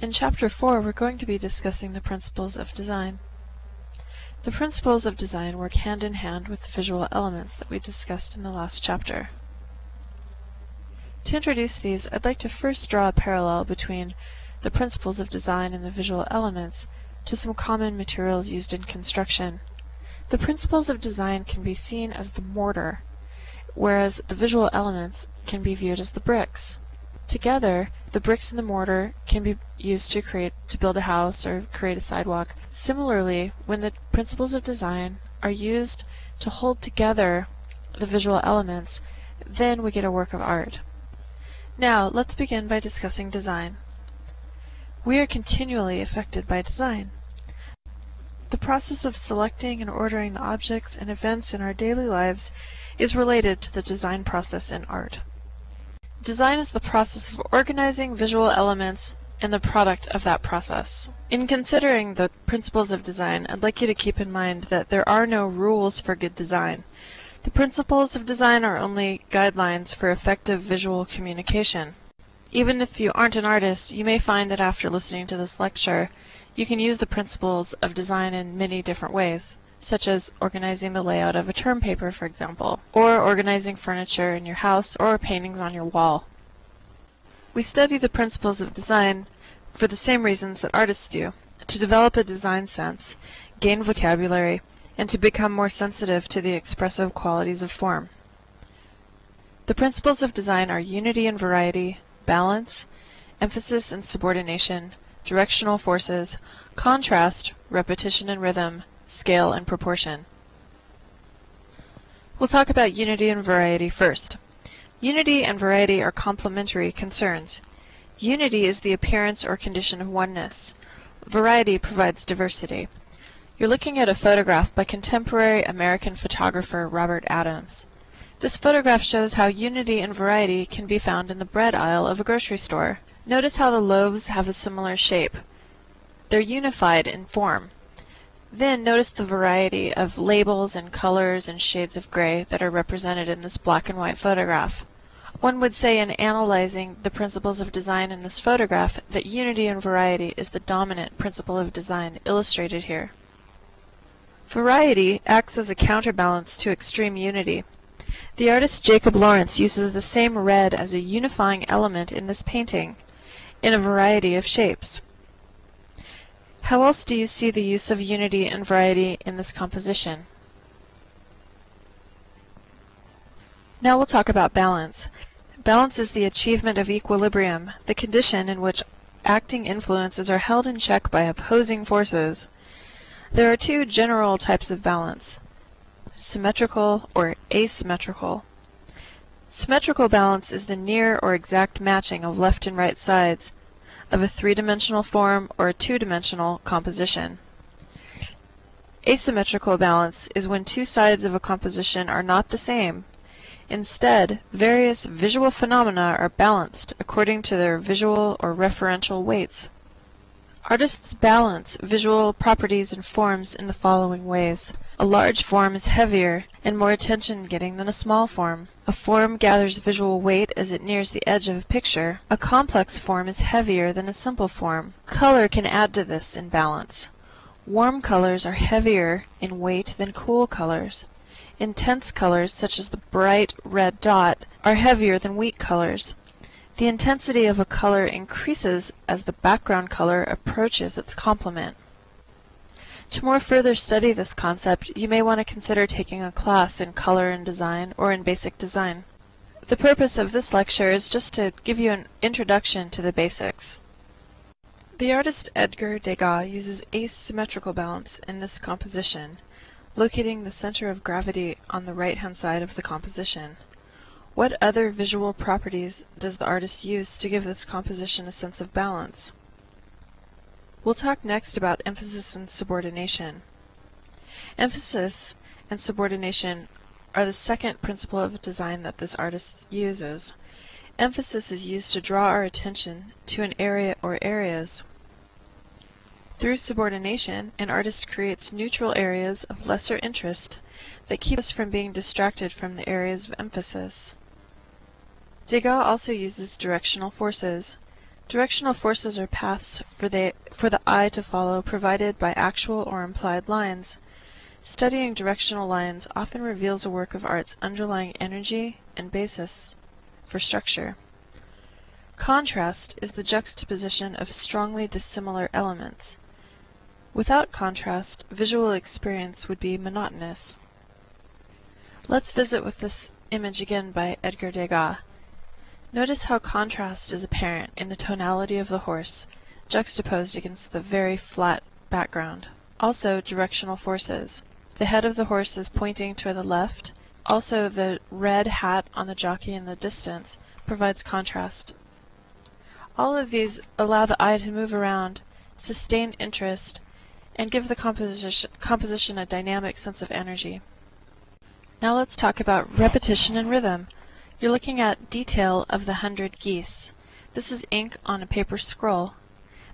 In Chapter 4, we're going to be discussing the principles of design. The principles of design work hand in hand with the visual elements that we discussed in the last chapter. To introduce these, I'd like to first draw a parallel between the principles of design and the visual elements to some common materials used in construction. The principles of design can be seen as the mortar, whereas the visual elements can be viewed as the bricks. Together, the bricks and the mortar can be used to build a house or create a sidewalk. Similarly, when the principles of design are used to hold together the visual elements, then we get a work of art. Now, let's begin by discussing design. We are continually affected by design. The process of selecting and ordering the objects and events in our daily lives is related to the design process in art. Design is the process of organizing visual elements and the product of that process. In considering the principles of design, I'd like you to keep in mind that there are no rules for good design. The principles of design are only guidelines for effective visual communication. Even if you aren't an artist, you may find that after listening to this lecture, you can use the principles of design in many different ways, such as organizing the layout of a term paper, for example, or organizing furniture in your house or paintings on your wall. We study the principles of design for the same reasons that artists do, to develop a design sense, gain vocabulary, and to become more sensitive to the expressive qualities of form. The principles of design are unity and variety, balance, emphasis and subordination, directional forces, contrast, repetition and rhythm, scale and proportion. We'll talk about unity and variety first. Unity and variety are complementary concerns. Unity is the appearance or condition of oneness. Variety provides diversity. You're looking at a photograph by contemporary American photographer Robert Adams. This photograph shows how unity and variety can be found in the bread aisle of a grocery store. Notice how the loaves have a similar shape. They're unified in form. Then notice the variety of labels and colors and shades of gray that are represented in this black and white photograph. One would say in analyzing the principles of design in this photograph that unity and variety is the dominant principle of design illustrated here. Variety acts as a counterbalance to extreme unity. The artist Jacob Lawrence uses the same red as a unifying element in this painting, in a variety of shapes. How else do you see the use of unity and variety in this composition? Now we'll talk about balance. Balance is the achievement of equilibrium, the condition in which acting influences are held in check by opposing forces. There are two general types of balance: symmetrical or asymmetrical. Symmetrical balance is the near or exact matching of left and right sides of a three-dimensional form or a two-dimensional composition. Asymmetrical balance is when two sides of a composition are not the same. Instead, various visual phenomena are balanced according to their visual or referential weights. Artists balance visual properties and forms in the following ways. A large form is heavier and more attention-getting than a small form. A form gathers visual weight as it nears the edge of a picture. A complex form is heavier than a simple form. Color can add to this in balance. Warm colors are heavier in weight than cool colors. Intense colors, such as the bright red dot, are heavier than weak colors. The intensity of a color increases as the background color approaches its complement. To more further study this concept, you may want to consider taking a class in color and design or in basic design. The purpose of this lecture is just to give you an introduction to the basics. The artist Edgar Degas uses asymmetrical balance in this composition, locating the center of gravity on the right-hand side of the composition. What other visual properties does the artist use to give this composition a sense of balance? We'll talk next about emphasis and subordination. Emphasis and subordination are the second principle of design that this artist uses. Emphasis is used to draw our attention to an area or areas. Through subordination, an artist creates neutral areas of lesser interest that keep us from being distracted from the areas of emphasis. Degas also uses directional forces. Directional forces are paths for the eye to follow, provided by actual or implied lines. Studying directional lines often reveals a work of art's underlying energy and basis for structure. Contrast is the juxtaposition of strongly dissimilar elements. Without contrast, visual experience would be monotonous. Let's visit with this image again by Edgar Degas. Notice how contrast is apparent in the tonality of the horse, juxtaposed against the very flat background. Also, directional forces. The head of the horse is pointing toward the left. Also, the red hat on the jockey in the distance provides contrast. All of these allow the eye to move around, sustain interest, and give the composition a dynamic sense of energy. Now let's talk about repetition and rhythm. You're looking at detail of the 100 geese. This is ink on a paper scroll.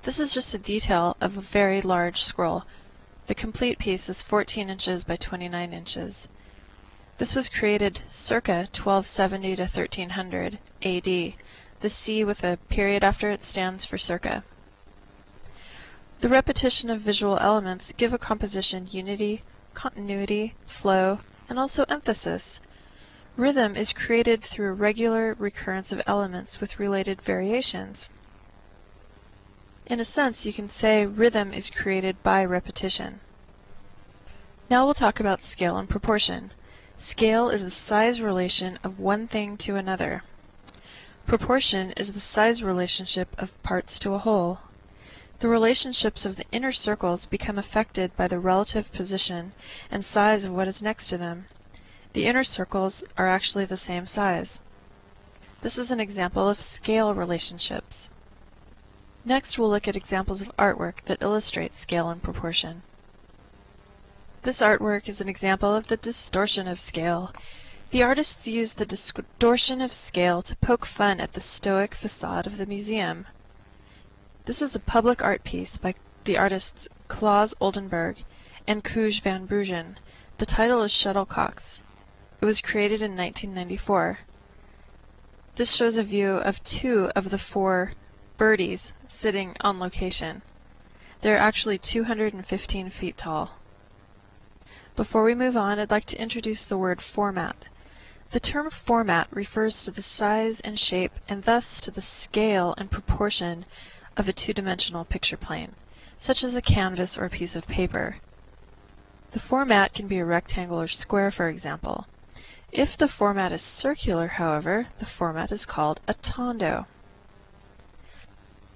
This is just a detail of a very large scroll. The complete piece is 14 inches by 29 inches. This was created circa 1270 to 1300 AD. The C with a period after it stands for circa. The repetition of visual elements give a composition unity, continuity, flow, and also emphasis. Rhythm is created through a regular recurrence of elements with related variations. In a sense, you can say rhythm is created by repetition. Now we'll talk about scale and proportion. Scale is the size relation of one thing to another. Proportion is the size relationship of parts to a whole. The relationships of the inner circles become affected by the relative position and size of what is next to them. The inner circles are actually the same size. This is an example of scale relationships. Next, we'll look at examples of artwork that illustrate scale and proportion. This artwork is an example of the distortion of scale. The artists used the distortion of scale to poke fun at the stoic facade of the museum. This is a public art piece by the artists Claes Oldenburg and Cuij van Bruggen. The title is Shuttlecocks. It was created in 1994. This shows a view of 2 of the 4 birdies sitting on location. They're actually 215 feet tall. Before we move on, I'd like to introduce the word format. The term format refers to the size and shape, and thus to the scale and proportion of a two-dimensional picture plane, such as a canvas or a piece of paper. The format can be a rectangle or square, for example. If the format is circular, however, the format is called a tondo.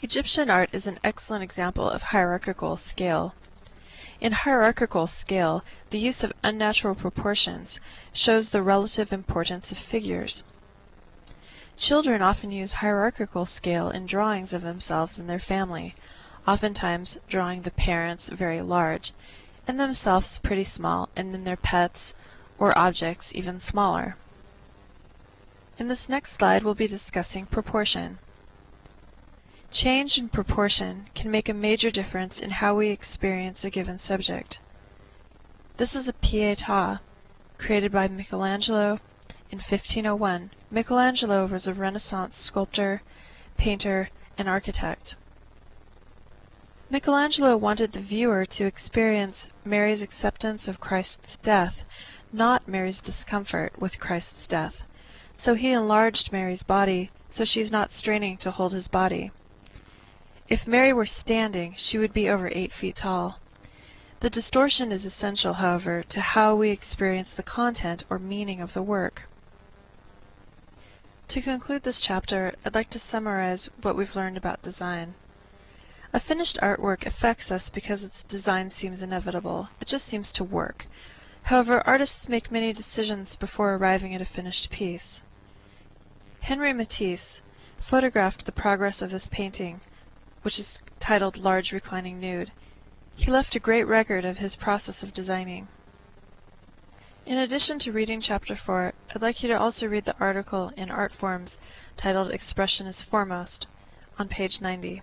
Egyptian art is an excellent example of hierarchical scale. In hierarchical scale, the use of unnatural proportions shows the relative importance of figures. Children often use hierarchical scale in drawings of themselves and their family, oftentimes drawing the parents very large, and themselves pretty small, and then their pets or objects even smaller. In this next slide, we'll be discussing proportion. Change in proportion can make a major difference in how we experience a given subject. This is a Pietà, created by Michelangelo in 1501. Michelangelo was a Renaissance sculptor, painter, and architect. Michelangelo wanted the viewer to experience Mary's acceptance of Christ's death, not Mary's discomfort with Christ's death. So he enlarged Mary's body so she's not straining to hold his body. If Mary were standing, she would be over 8 feet tall. The distortion is essential, however, to how we experience the content or meaning of the work. To conclude this chapter, I'd like to summarize what we've learned about design. A finished artwork affects us because its design seems inevitable. It just seems to work. However, artists make many decisions before arriving at a finished piece. Henri Matisse photographed the progress of this painting, which is titled Large Reclining Nude. He left a great record of his process of designing. In addition to reading Chapter 4, I'd like you to also read the article in Artforms titled Expression is Foremost on page 90.